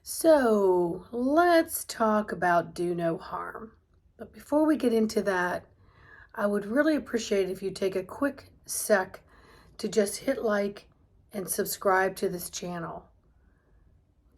So let's talk about do no harm. But before we get into that, I would really appreciate if you take a quick sec to just hit like and subscribe to this channel.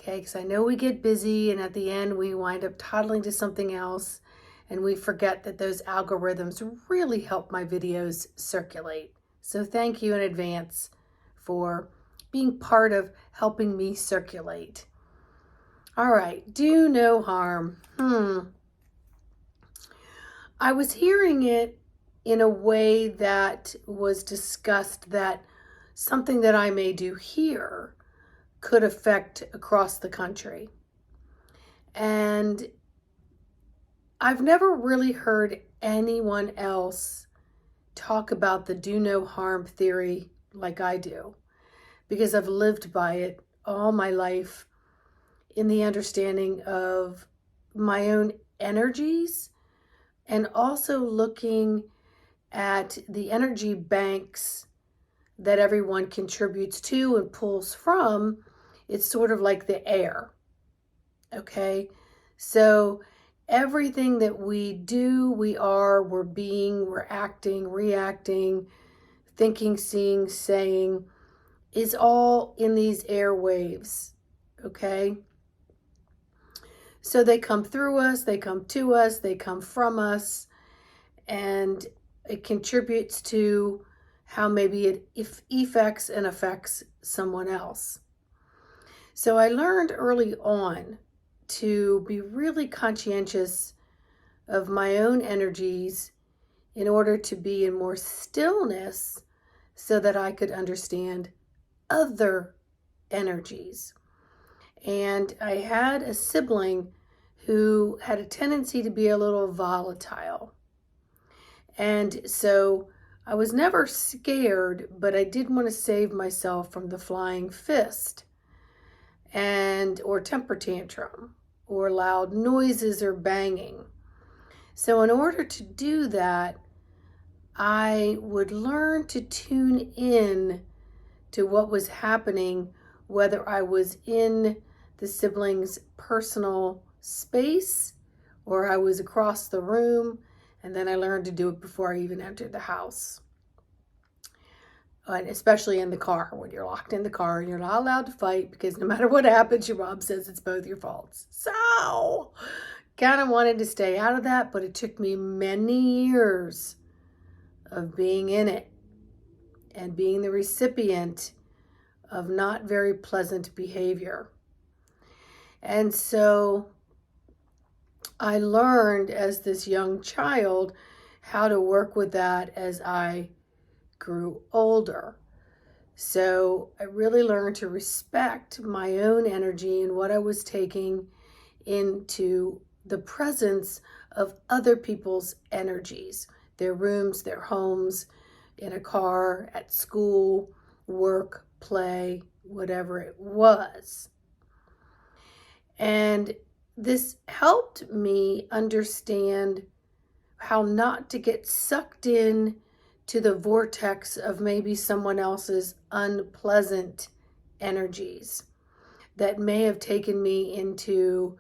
Okay, because I know we get busy and at the end we wind up toddling to something else and we forget that those algorithms really help my videos circulate. So thank you in advance for being part of helping me circulate. All right, do no harm. I was hearing it in a way that was discussed that something that I may do here could affect across the country. And I've never really heard anyone else talk about the do no harm theory like I do, because I've lived by it all my life in the understanding of my own energies and also looking at the energy banks that everyone contributes to and pulls from. It's sort of like the air. Okay? So everything that we do, we are, we're being, we're acting, reacting, thinking, seeing, saying, is all in these airwaves. Okay? So they come through us, they come to us, they come from us, and it contributes to how maybe it affects and affects someone else. So I learned early on to be really conscientious of my own energies in order to be in more stillness so that I could understand other energies. And I had a sibling who had a tendency to be a little volatile. And so I was never scared, but I did want to save myself from the flying fist or temper tantrum or loud noises or banging. So in order to do that, I would learn to tune in to what was happening, whether I was in the sibling's personal space or I was across the room, and then I learned to do it before I even entered the house. And especially in the car, when you're locked in the car and you're not allowed to fight because no matter what happens, your mom says it's both your faults. So kind of wanted to stay out of that, but it took me many years of being in it and being the recipient of not very pleasant behavior. And so I learned as this young child how to work with that as I grew older. So I really learned to respect my own energy and what I was taking into the presence of other people's energies, their rooms, their homes, in a car, at school, work, play, whatever it was. And this helped me understand how not to get sucked in to the vortex of maybe someone else's unpleasant energies that may have taken me into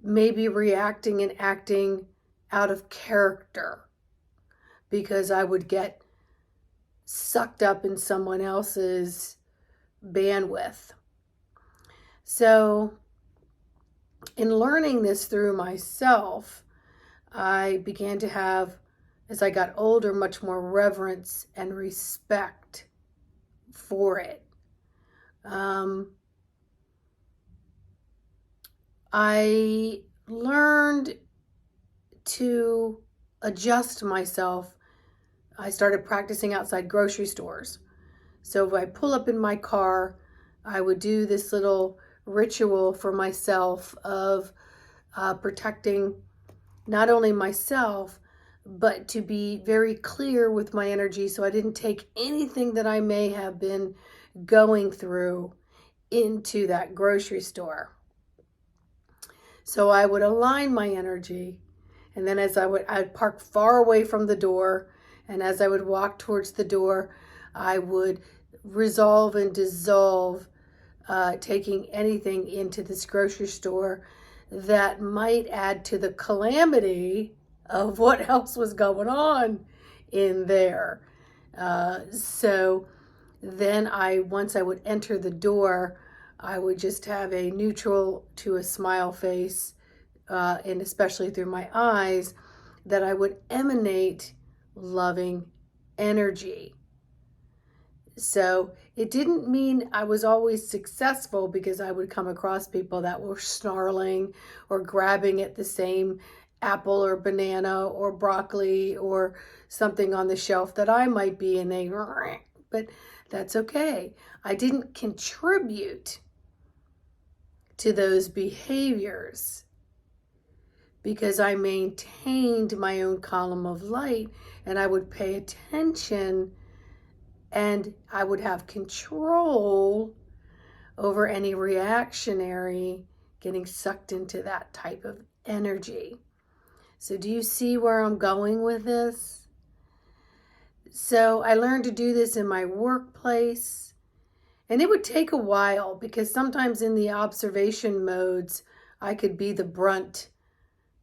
maybe reacting and acting out of character because I would get sucked up in someone else's bandwidth. So in learning this through myself, I began to have, as I got older, much more reverence and respect for it. I learned to adjust myself. I started practicing outside grocery stores. So if I pull up in my car, I would do this little ritual for myself of protecting not only myself, but to be very clear with my energy so I didn't take anything that I may have been going through into that grocery store. So I would align my energy, and then I'd park far away from the door, and as I would walk towards the door, I would resolve and dissolve taking anything into this grocery store that might add to the calamity of what else was going on in there. So then once I would enter the door, I would just have a neutral to a smile face, and especially through my eyes, that I would emanate loving energy. So it didn't mean I was always successful, because I would come across people that were snarling or grabbing at the same apple or banana or broccoli or something on the shelf that I might be, and but that's okay. I didn't contribute to those behaviors because I maintained my own column of light, and I would pay attention, and I would have control over any reactionary getting sucked into that type of energy. So do you see where I'm going with this? So I learned to do this in my workplace, and it would take a while, because sometimes in the observation modes, I could be the brunt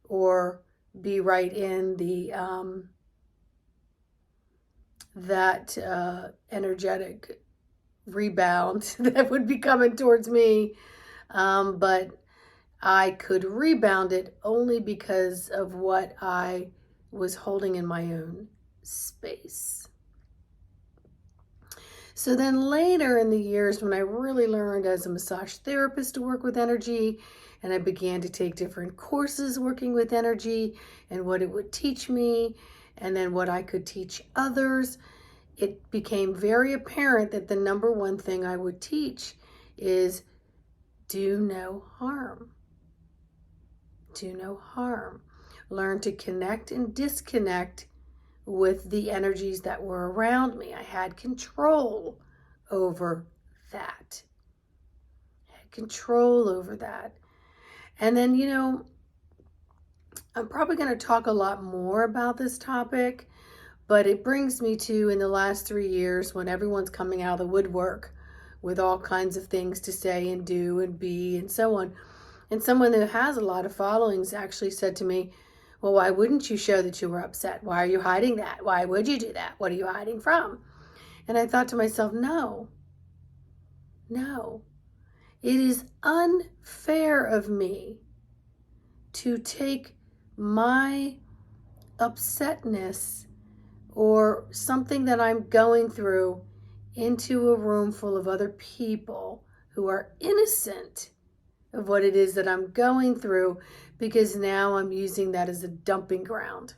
or be right in the that energetic rebound that would be coming towards me. But I could rebound it only because of what I was holding in my own space. So then later in the years, when I really learned as a massage therapist to work with energy, and I began to take different courses working with energy and what it would teach me, and then what I could teach others, it became very apparent that the number one thing I would teach is do no harm. Do no harm. Learn to connect and disconnect with the energies that were around me. I had control over that. I had control over that. And then, I'm probably going to talk a lot more about this topic, but it brings me to, in the last 3 years, when everyone's coming out of the woodwork with all kinds of things to say and do and be and so on. And someone who has a lot of followings actually said to me, well, why wouldn't you show that you were upset? Why are you hiding that? Why would you do that? What are you hiding from? And I thought to myself, no. It is unfair of me to take my upsetness or something that I'm going through into a room full of other people who are innocent of what it is that I'm going through, because now I'm using that as a dumping ground.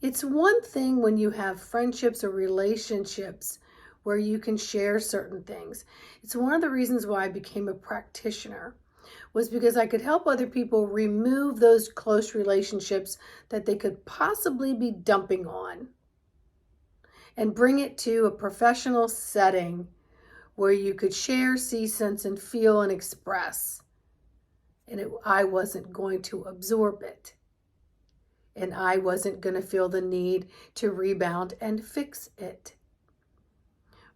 It's one thing when you have friendships or relationships where you can share certain things. It's one of the reasons why I became a practitioner, was because I could help other people remove those close relationships that they could possibly be dumping on, and bring it to a professional setting where you could share, see, sense, and feel and express. And I wasn't going to absorb it. And I wasn't going to feel the need to rebound and fix it.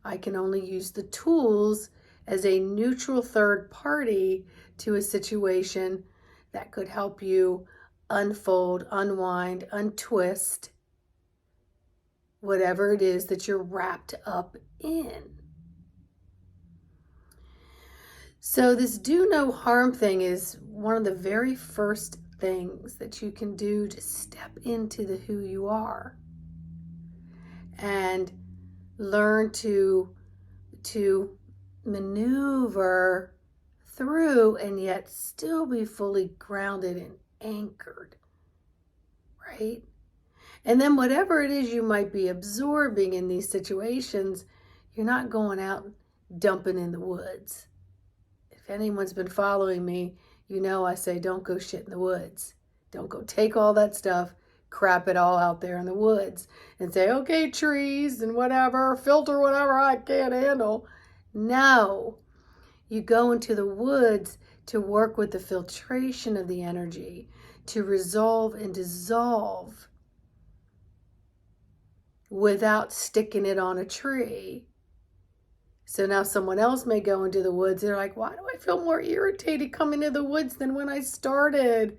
I can only use the tools as a neutral third party to a situation that could help you unfold, unwind, untwist whatever it is that you're wrapped up in. So this do no harm thing is one of the very first things that you can do to step into the who you are and learn to maneuver through and yet still be fully grounded and anchored, right? And then whatever it is you might be absorbing in these situations, you're not going out dumping in the woods. If anyone's been following me, you know I say don't go shit in the woods. Don't go take all that stuff, crap it all out there in the woods and say, okay, trees and whatever, filter whatever I can't handle. No, you go into the woods to work with the filtration of the energy, to resolve and dissolve without sticking it on a tree So now someone else may go into the woods. They're like, why do I feel more irritated coming to the woods than when I started?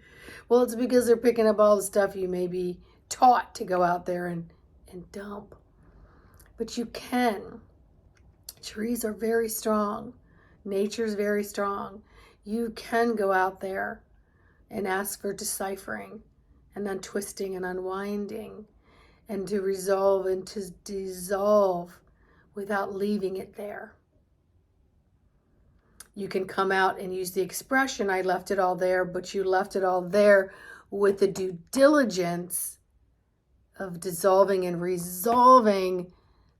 Well, it's because they're picking up all the stuff you may be taught to go out there and dump. But you can. Trees are very strong. Nature's very strong. You can go out there and ask for deciphering and untwisting and unwinding and to resolve and to dissolve without leaving it there. You can come out and use the expression, I left it all there, but you left it all there with the due diligence of dissolving and resolving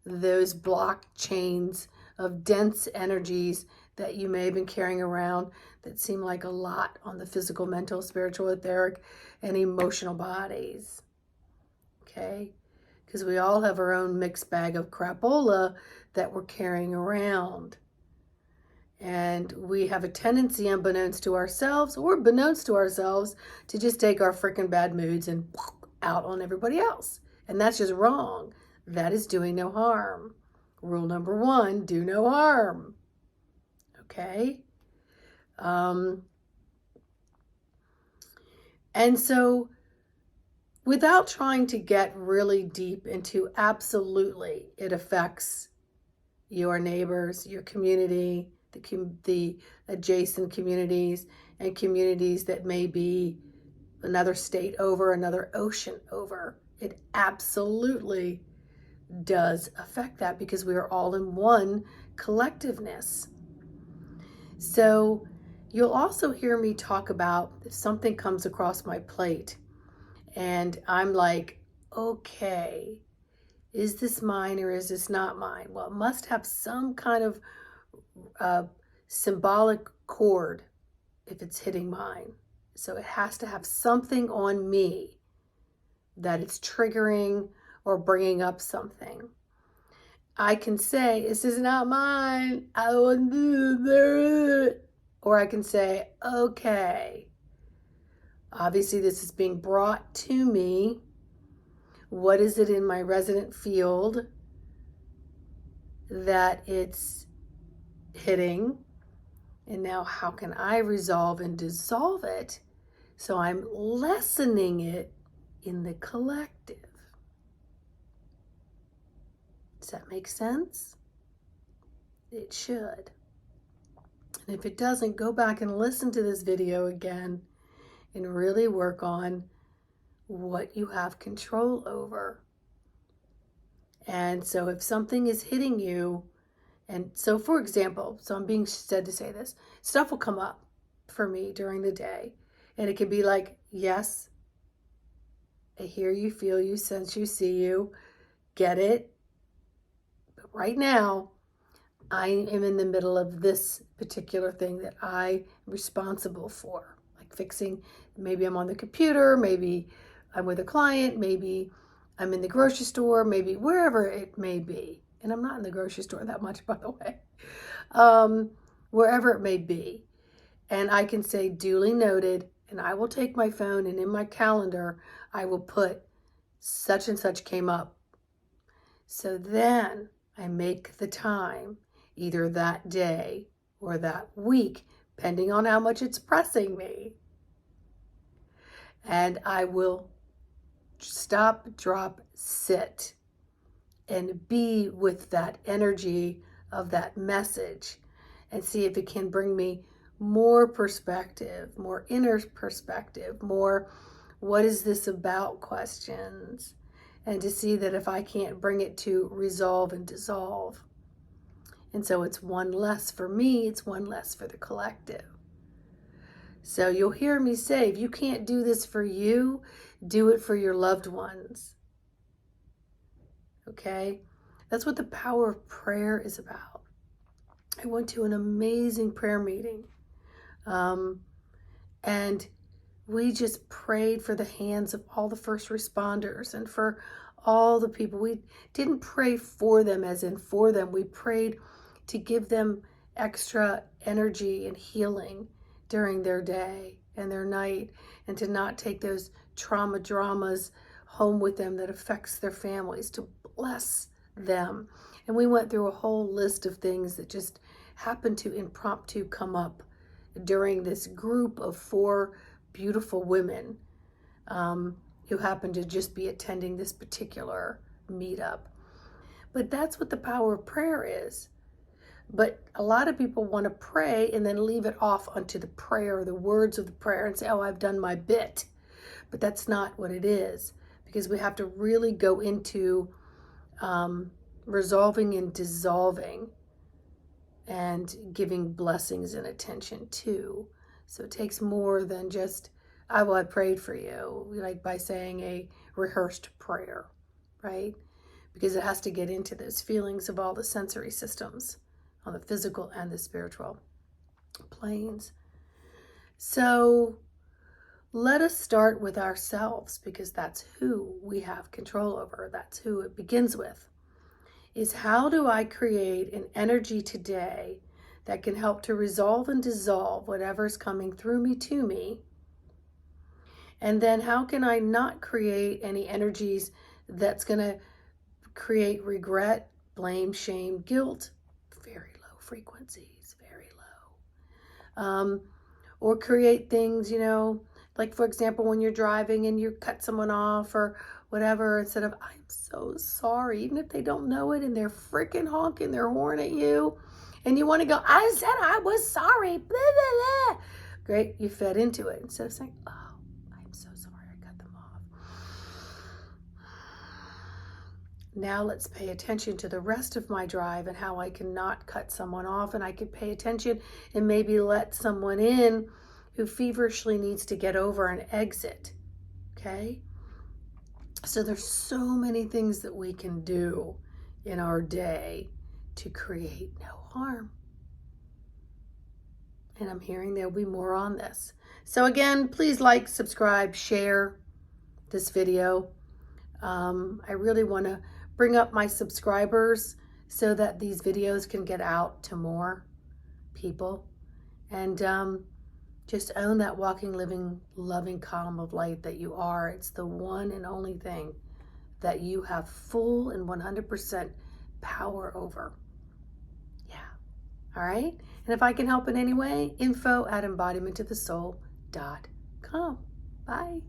those block chains of dense energies that you may have been carrying around that seem like a lot on the physical, mental, spiritual, etheric, and emotional bodies. Okay? Because we all have our own mixed bag of crapola that we're carrying around. And we have a tendency, unbeknownst to ourselves or beknownst to ourselves, to just take our freaking bad moods and out on everybody else. And that's just wrong. That is doing no harm. Rule number 1, do no harm. Okay? And so, without trying to get really deep into absolutely it affects your neighbors, your community, the adjacent communities, and communities that may be another state over, another ocean over. It absolutely does affect that because we are all in one collectiveness. So you'll also hear me talk about if something comes across my plate and I'm like, okay, is this mine or is this not mine? Well, it must have some kind of symbolic chord if it's hitting mine. So it has to have something on me that it's triggering or bringing up something. I can say, this is not mine. I want to do it. Or I can say, okay, obviously this is being brought to me. What is it in my resonant field that it's hitting? And now how can I resolve and dissolve it so I'm lessening it in the collective? Does that make sense? It should. And if it doesn't, go back and listen to this video again and really work on what you have control over. And so if something is hitting you, and so for example, so I'm being said to say this, stuff will come up for me during the day. And it can be like, yes, I hear you, feel you, sense you, see you, get it. But right now, I am in the middle of this particular thing that I am responsible for, like fixing. Maybe I'm on the computer, maybe I'm with a client, maybe I'm in the grocery store, maybe wherever it may be. And I'm not in the grocery store that much, by the way. Wherever it may be. And I can say duly noted, and I will take my phone and in my calendar, I will put such and such came up. So then I make the time, either that day or that week, depending on how much it's pressing me. And I will stop, drop, sit, and be with that energy of that message and see if it can bring me more perspective, more inner perspective, more what is this about questions, and to see that if I can't bring it to resolve and dissolve. And so it's one less for me, it's one less for the collective. So you'll hear me say, if you can't do this for you, do it for your loved ones. Okay? That's what the power of prayer is about. I went to an amazing prayer meeting. And we just prayed for the hands of all the first responders and for all the people. We didn't pray for them as in for them. We prayed to give them extra energy and healing during their day and their night, and to not take those dramas home with them that affects their families, to bless them And we went through a whole list of things that just happened to impromptu come up during this group of 4 beautiful women who happened to just be attending this particular meetup. But that's what the power of prayer is. But a lot of people want to pray and then leave it off onto the prayer, the words of the prayer, and say, oh, I've done my bit. But that's not what it is, because we have to really go into resolving and dissolving and giving blessings and attention to. So it takes more than just, I prayed for you, like by saying a rehearsed prayer, right? Because it has to get into those feelings of all the sensory systems on the physical and the spiritual planes. So let us start with ourselves, because that's who we have control over. That's who it begins with. Is how do I create an energy today that can help to resolve and dissolve whatever's coming through me to me? And then how can I not create any energies that's going to create regret, blame, shame, guilt? Very low frequencies, very low. Or create things, like for example, when you're driving and you cut someone off or whatever, instead of, I'm so sorry, even if they don't know it and they're freaking honking their horn at you and you want to go, I said I was sorry, blah, blah, blah. Great, you fed into it instead of saying, oh, I'm so sorry I cut them off. Now let's pay attention to the rest of my drive and how I can not cut someone off, and I can pay attention and maybe let someone in who feverishly needs to get over and exit, okay? So there's so many things that we can do in our day to create no harm. And I'm hearing there'll be more on this. So again, please like, subscribe, share this video. I really want to bring up my subscribers so that these videos can get out to more people. And just own that walking, living, loving column of light that you are. It's the one and only thing that you have full and 100% power over. Yeah. All right. And if I can help in any way, info@embodimentofthesoul.com. Bye.